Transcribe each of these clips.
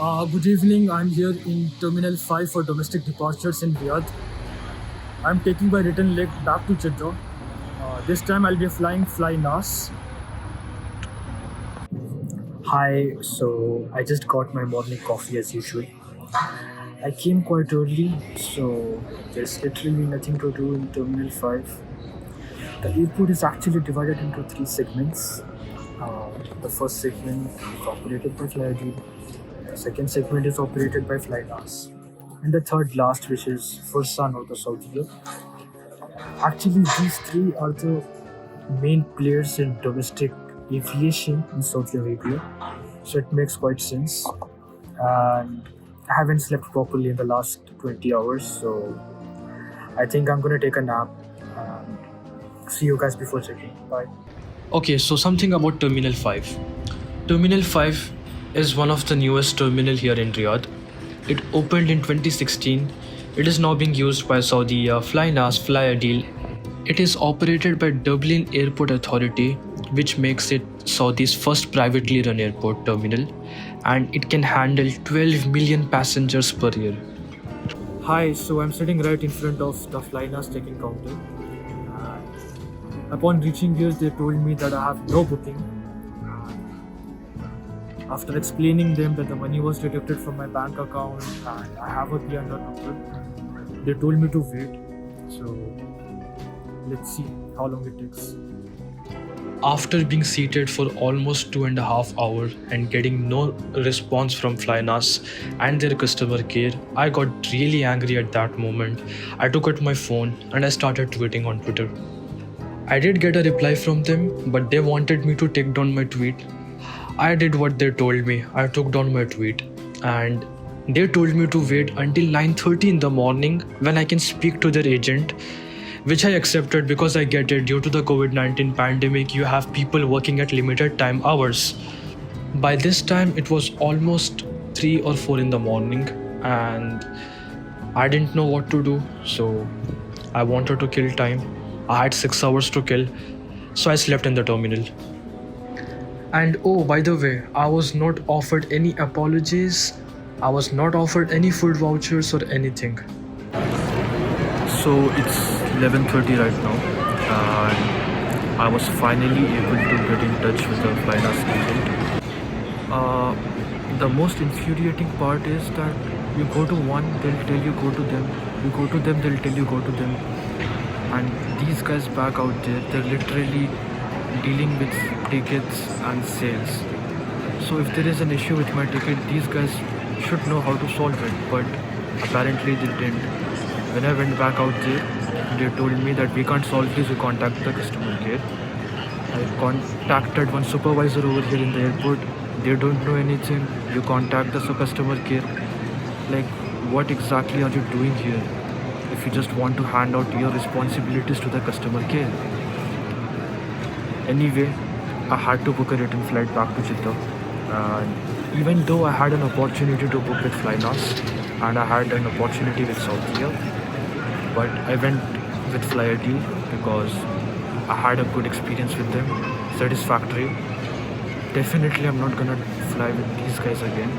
Good evening. I'm here in Terminal 5 for domestic departures in Riyadh. I'm taking my return leg back to Jeddah. This time I'll be flying Flynas. Hi, so I just got my morning coffee as usual. I came quite early, so there's literally nothing to do in Terminal 5. The airport is actually divided into three segments. The first segment is operated by Flynas. The second segment is operated by Flynas. And the third last, which is Fursan or the Saudi. Actually, these three are the main players in domestic aviation in Saudi Arabia. So it makes quite sense. And I haven't slept properly in the last 20 hours, so I think I'm gonna take a nap and see you guys before checking. Bye. Okay, so something about Terminal 5. Terminal 5 is one of the newest terminal here in Riyadh. It opened in 2016. It is now being used by Saudi Flynas Flyadeal. It is operated by Dublin Airport Authority, which makes it Saudi's first privately run airport terminal, and it can handle 12 million passengers per year. Hi, so I'm sitting right in front of the Flynas check-in counter. Upon reaching here, they told me that I have no booking. After explaining them that the money was deducted from my bank account and I have a PNR number, they told me to wait. So let's see how long it takes. After being seated for almost 2.5 hours and getting no response from Flynas and their customer care, I got really angry at that moment. I took out my phone and I started tweeting on Twitter. I did get a reply from them, but they wanted me to take down my tweet. I did what they told me. I took down my tweet and they told me to wait until 9:30 in the morning when I can speak to their agent, which I accepted because I get it. Due to the Covid-19 pandemic, you have people working at limited time hours. By this time, it was almost 3 or 4 in the morning and I didn't know what to do. So I wanted to kill time. I had 6 hours to kill. So I slept in the terminal. And oh, by the way, I was not offered any apologies. I was not offered any food vouchers or anything. So it's 11:30 right now, and I was finally able to get in touch with the Flynas agent. The most infuriating part is that you go to one, they'll tell you go to them. You go to them, they'll tell you go to them. And these guys back out there, they're literally dealing with tickets and sales. So if there is an issue with my ticket, these guys should know how to solve it, but apparently they didn't. When I went back out there, they told me that we can't solve this, you contact the customer care. I contacted one supervisor over here in the airport. They don't know anything. You contact the customer care. Like, what exactly are you doing here if you just want to hand out your responsibilities to the customer care? Anyway, I had to book a return flight back to Jeddah. And even though I had an opportunity to book with Flynas and I had an opportunity with Saudia, but I went with Flyadeal because I had a good experience with them, satisfactory. Definitely I'm not gonna fly with these guys again.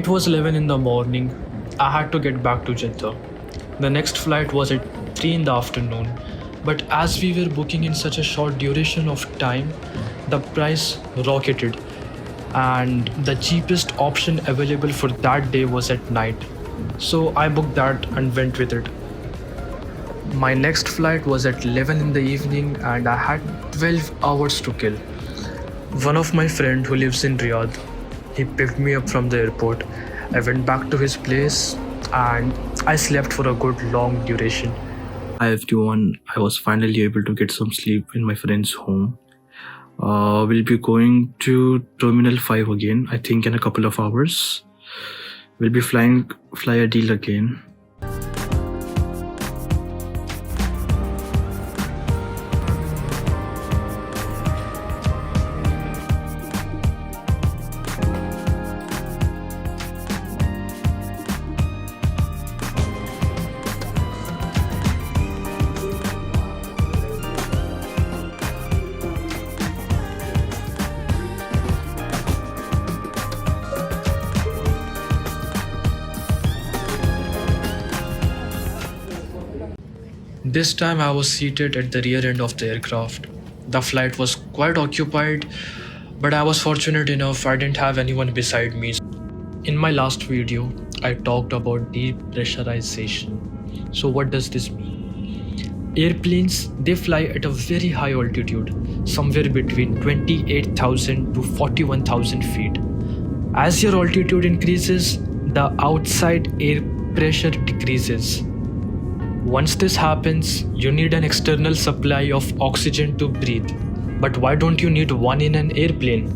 It was 11 in the morning. I had to get back to Jeddah. The next flight was at 3 in the afternoon. But as we were booking in such a short duration of time, the price rocketed. And the cheapest option available for that day was at night. So I booked that and went with it. My next flight was at 11 in the evening and I had 12 hours to kill. One of my friend who lives in Riyadh, he picked me up from the airport. I went back to his place and I slept for a good long duration. Hi everyone, I was finally able to get some sleep in my friend's home. We'll be going to Terminal 5 again, I think in a couple of hours. We'll be flying Flyadeal again. This time I was seated at the rear end of the aircraft. The flight was quite occupied, but I was fortunate enough I didn't have anyone beside me. In my last video, I talked about depressurization. So what does this mean? Airplanes, they fly at a very high altitude, somewhere between 28,000 to 41,000 feet. As your altitude increases, the outside air pressure decreases. Once this happens, you need an external supply of oxygen to breathe. But why don't you need one in an airplane?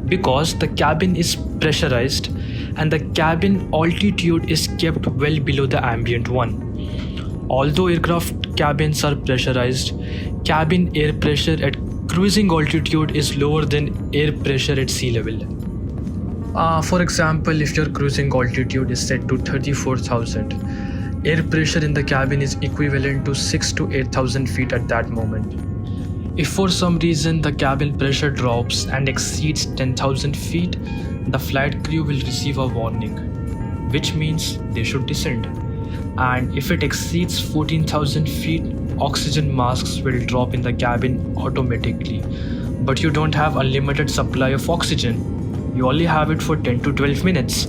Because the cabin is pressurized and the cabin altitude is kept well below the ambient one. Although aircraft cabins are pressurized, cabin air pressure at cruising altitude is lower than air pressure at sea level. For example, if your cruising altitude is set to 34,000, air pressure in the cabin is equivalent to 6 to 8,000 feet at that moment. If for some reason the cabin pressure drops and exceeds 10,000 feet, the flight crew will receive a warning, which means they should descend. And if it exceeds 14,000 feet, oxygen masks will drop in the cabin automatically. But you don't have unlimited supply of oxygen. You only have it for 10 to 12 minutes,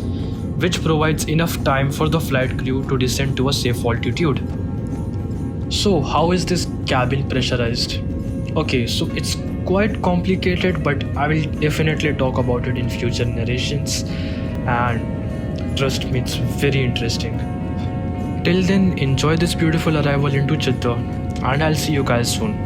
which provides enough time for the flight crew to descend to a safe altitude. So how is this cabin pressurized? Okay, so it's quite complicated, but I will definitely talk about it in future narrations, and trust me, it's very interesting. Till then, enjoy this beautiful arrival into Jeddah, and I'll see you guys soon.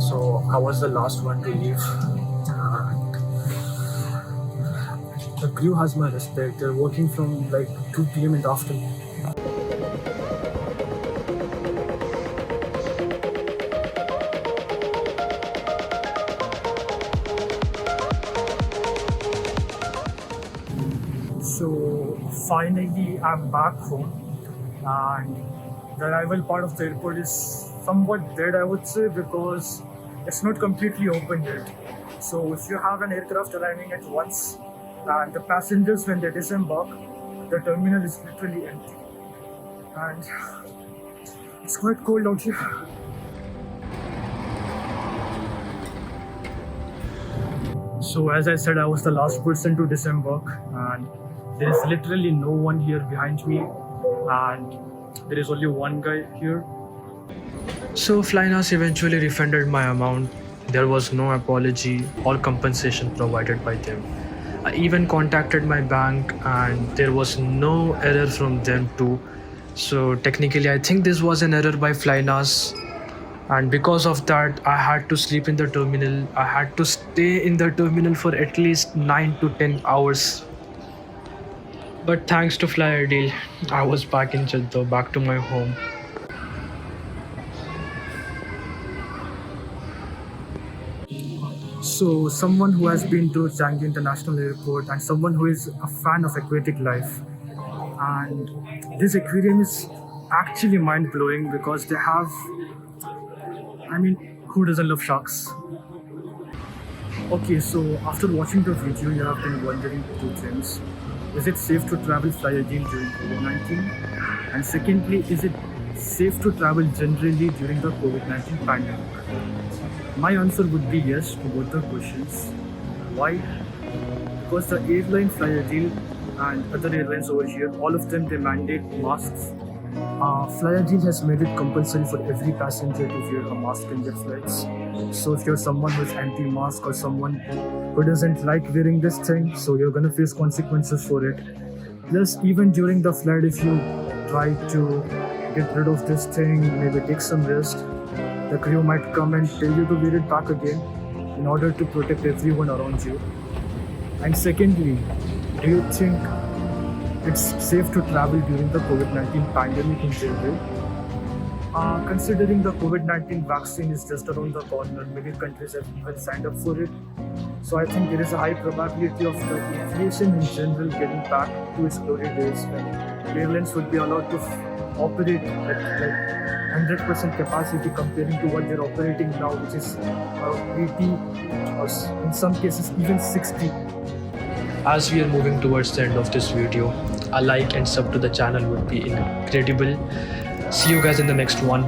So I was the last one to leave. The crew has my respect. They're working from like 2 p.m. in the afternoon. So finally I'm back home, and the arrival part of the airport is somewhat dead, I would say, because it's not completely open yet. So if you have an aircraft arriving at once and the passengers, when they disembark, the terminal is literally empty, and it's quite cold out here. So as I said, I was the last person to disembark, and there is literally no one here behind me, and there is only one guy here. So Flynas eventually refunded my amount. There was no apology or compensation provided by them. I even contacted my bank and there was no error from them too. So technically I think this was an error by Flynas, and because of that I had to sleep in the terminal. I had to stay in the terminal for at least 9 to 10 hours. But thanks to Flyer Deal, I was back in Jeddah, back to my home. So someone who has been to Changi International Airport and someone who is a fan of aquatic life, and this aquarium is actually mind-blowing because they have, I mean, who doesn't love sharks? Okay, so after watching the video, you have been wondering two things. Is it safe to travel fly again during COVID-19? And secondly, is it safe to travel generally during the COVID-19 pandemic? My answer would be yes to both the questions. Why? Because the airline Flyer Deal and other airlines over here, all of them, they mandate masks Flygel has made it compulsory for every passenger to wear a mask in their flights. So if you're someone who's anti-mask or someone who doesn't like wearing this thing, so you're gonna face consequences for it. Plus, even during the flight, if you try to get rid of this thing, maybe take some rest, the crew might come and tell you to wear it back again in order to protect everyone around you. And secondly, do you think it's safe to travel during the COVID-19 pandemic in general? Considering the COVID-19 vaccine is just around the corner, many countries have even signed up for it. So I think there is a high probability of the aviation in general getting back to its glory days when airlines would be allowed to operate at like 100% capacity comparing to what they're operating now, which is 80 or in some cases even 60. As we are moving towards the end of this video, a like and sub to the channel would be incredible. See you guys in the next one.